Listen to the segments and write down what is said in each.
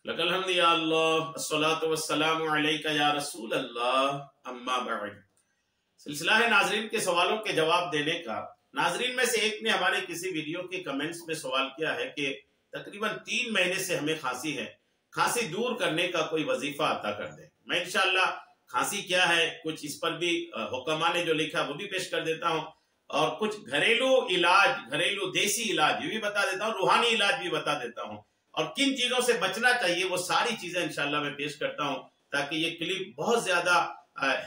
لک الحمد یا اللہ الصلاۃ والسلام علیک یا رسول اللہ اما بعد۔ سلسلہ ہے ناظرین کے سوالوں کے جواب دینے کا۔ ناظرین میں سے ایک نے ہمارے کسی ویڈیو کے کمنٹس میں سوال کیا ہے کہ تقریباً 3 مہینے سے ہمیں کھانسی ہے، کھانسی دور کرنے کا کوئی وظیفہ عطا کر دیں۔ میں انشاءاللہ کھانسی کیا ہے کچھ اس پر بھی حکماں نے جو لکھا وہ بھی پیش کر دیتا ہوں، اور کچھ گھریلو علاج، گھریلو دیسی علاج یہ بھی بتا دیتا ہوں، روحانی علاج بھی بتا دیتا ہوں، اور کن چیزوں سے بچنا چاہیے وہ ساری چیزیں انشاءاللہ میں پیش کرتا ہوں، تاکہ یہ کلپ بہت زیادہ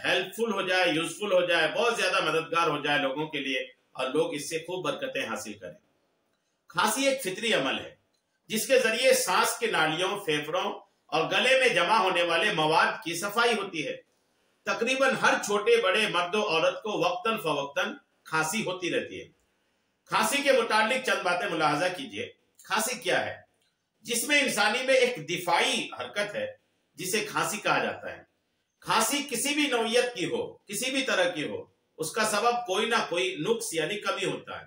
ہیلپ فل ہو جائے، یوزفل ہو جائے، بہت زیادہ مددگار ہو جائے لوگوں کے لیے، اور لوگ اس سے خوب برکتیں حاصل کریں۔ کھانسی ایک فطری عمل ہے جس کے ذریعے سانس کے نالیوں، پھیپھڑوں اور گلے میں جمع ہونے والے مواد کی صفائی ہوتی ہے۔ تقریباً ہر چھوٹے بڑے مرد و عورت کو وقتاً فوقتاً کھانسی ہوتی رہتی ہے۔ کھانسی کے متعلق چند باتیں ملاحظہ کیجئے۔ کھانسی کیا ہے؟ جسم انسانی میں ایک دفاعی حرکت ہے جسے کھانسی کہا جاتا ہے۔ کھانسی کسی بھی نوعیت کی ہو، کسی بھی طرح کی ہو، اس کا سبب کوئی نہ کوئی نقص یعنی کمی ہوتا ہے۔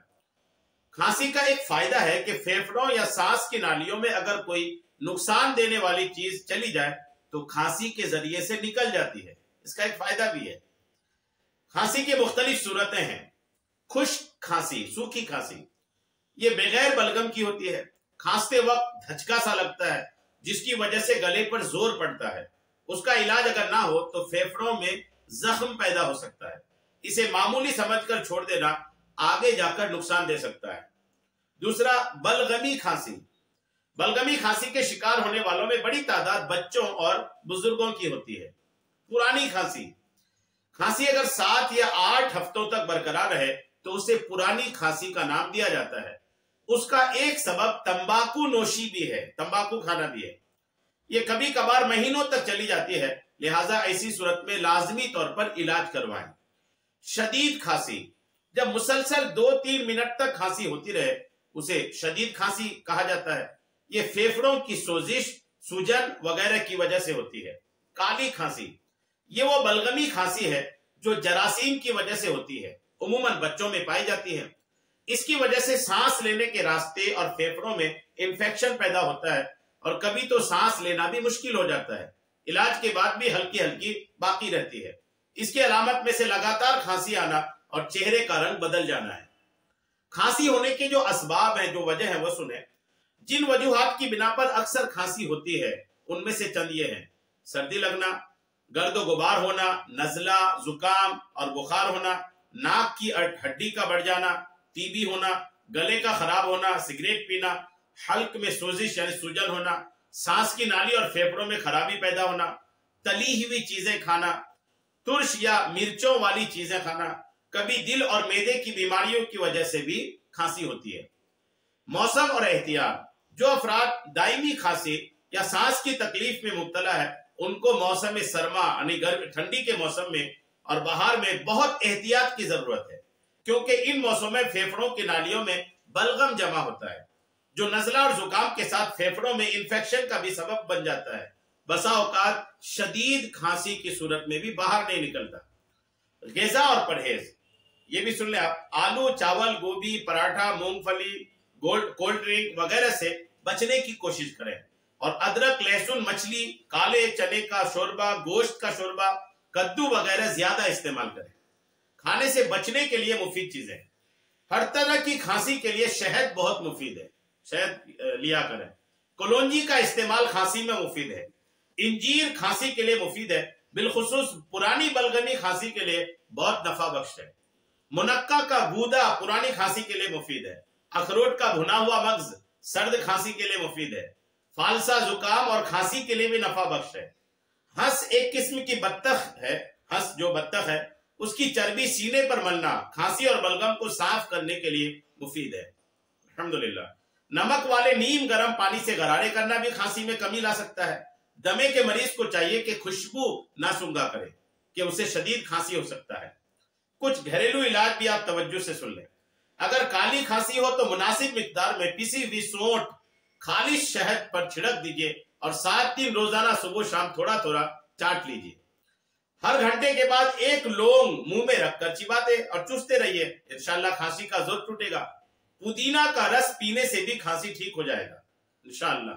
کھانسی کا ایک فائدہ ہے کہ پھیپھڑوں یا سانس کی نالیوں میں اگر کوئی نقصان دینے والی چیز چلی جائے تو کھانسی کے ذریعے سے نکل جاتی ہے۔ اس کا ایک فائدہ بھی ہے۔ کھانسی کی مختلف صورتیں ہیں۔ خشک کھانسی، سوکھی کھانسی، یہ بغیر بلغم کی ہوتی ہے۔ کھانستے وقت دھچکا سا لگتا ہے جس کی وجہ سے گلے پر زور پڑتا ہے۔ اس کا علاج اگر نہ ہو تو پھیپھڑوں میں زخم پیدا ہو سکتا ہے۔ اسے معمولی سمجھ کر چھوڑ دینا آگے جا کر نقصان دے سکتا ہے۔ دوسرا، بلغمی کھانسی۔ بلغمی کھانسی کے شکار ہونے والوں میں بڑی تعداد بچوں اور بزرگوں کی ہوتی ہے۔ پرانی کھانسی، کھانسی اگر 7 یا 8 ہفتوں تک برقرار رہے تو اسے پرانی کھانسی کا نام دیا جاتا ہے۔ اس کا ایک سبب تمباکو نوشی بھی ہے، تمباکو کھانا بھی ہے۔ یہ کبھی کبھار مہینوں تک چلی جاتی ہے، لہٰذا ایسی صورت میں لازمی طور پر علاج کروائیں۔ شدید کھانسی، جب مسلسل 2-3 منٹ تک کھانسی ہوتی رہے اسے شدید کھانسی کہا جاتا ہے۔ یہ پھیپھڑوں کی سوزش، سوجن وغیرہ کی وجہ سے ہوتی ہے۔ کالی کھانسی، یہ وہ بلغمی کھانسی ہے جو جراثیم کی وجہ سے ہوتی ہے، عموماً بچوں میں پائی جاتی ہے۔ اس کی وجہ سے سانس لینے کے راستے اور پھیپھڑوں میں انفیکشن پیدا ہوتا ہے، اور کبھی تو سانس لینا بھی مشکل ہو جاتا ہے۔ علاج کے بعد بھی ہلکی ہلکی باقی رہتی ہے۔ اس کی علامت میں سے لگاتار کھانسی آنا اور چہرے کا رنگ بدل جانا ہے۔ کھانسی ہونے کے جو اسباب ہیں، جو وجہ ہیں وہ سنیں۔ جن وجوہات کی بنا پر اکثر کھانسی ہوتی ہے ان میں سے چند یہ ہیں: سردی لگنا، گرد و غبار ہونا، نزلہ، زکام اور بخار ہونا، ناک کی ہڈی کا بڑھ جانا، ٹی بی ہونا، گلے کا خراب ہونا، سگریٹ پینا، حلق میں سوزش یعنی سوجن ہونا، سانس کی نالی اور پھیپھڑوں میں خرابی پیدا ہونا، تلی ہوئی چیزیں کھانا، ترش یا مرچوں والی چیزیں کھانا، کبھی دل اور معدے کی بیماریوں کی وجہ سے بھی کھانسی ہوتی ہے۔ موسم اور احتیاط، جو افراد دائمی کھانسی یا سانس کی تکلیف میں مبتلا ہے ان کو موسم سرما یعنی ٹھنڈی کے موسم میں اور بہار میں بہت احتیاط کی ضرورت ہے، کیونکہ ان موسموں میں پھیپھڑوں کی نالیوں میں بلغم جمع ہوتا ہے جو نزلہ اور زکام کے ساتھ پھیپھڑوں میں انفیکشن کا بھی سبب بن جاتا ہے۔ بسا اوقات شدید کھانسی کی صورت میں بھی باہر نہیں نکلتا۔ غذا اور پرہیز، یہ بھی سن لیں آپ۔ آلو، چاول، گوبھی، پراٹھا، مونگ پھلی، کولڈ ڈرنک وغیرہ سے بچنے کی کوشش کریں، اور ادرک، لہسن، مچھلی، کالے چنے کا شوربہ، گوشت کا شوربہ، کدو وغیرہ زیادہ استعمال کریں۔ کھانے سے بچنے کے لیے مفید چیزیں، ہر طرح کی کھانسی کے لیے شہد بہت مفید ہے، شہد لیا کریں۔ کلونجی کا استعمال کھانسی میں مفید ہے۔ انجیر کھانسی کے لیے مفید ہے، بالخصوص پرانی بلغمی کھانسی کے لیے بہت نفع بخش ہے۔ منقع کا گودا پرانی کھانسی کے لیے مفید ہے۔ اخروٹ کا بھنا ہوا مغز سرد کھانسی کے لیے مفید ہے۔ فالسا زکام اور کھانسی کے لیے بھی نفع بخش ہے۔ ہنس ایک قسم کی بطخ ہے، ہنس جو بطخ ہے اس کی چربی سینے پر ملنا کھانسی اور بلغم کو صاف کرنے کے لیے مفید ہے۔ الحمدللہ۔ نمک والے نیم گرم پانی سے غرارے کرنا بھی کھانسی میں کمی لا سکتا ہے۔ دمے کے مریض کو چاہیے کہ خوشبو نہ سونگھا کرے کہ اسے شدید کھانسی ہو سکتا ہے۔ کچھ گھریلو علاج بھی آپ توجہ سے سن لیں۔ اگر کالی کھانسی ہو تو مناسب مقدار میں پیسی ہوئی سونٹ خالص شہد پر چھڑک دیجئے اور 7 دن روزانہ صبح و شام تھوڑا تھوڑا چاٹ لیجئے۔ ہر گھنٹے کے بعد 1 لونگ منہ میں رکھ کر چباتے اور چوستے رہیے، انشاءاللہ کھانسی کا زور ٹوٹے گا۔ پودینہ کا رس پینے سے بھی کھانسی ٹھیک ہو جائے گا انشاءاللہ۔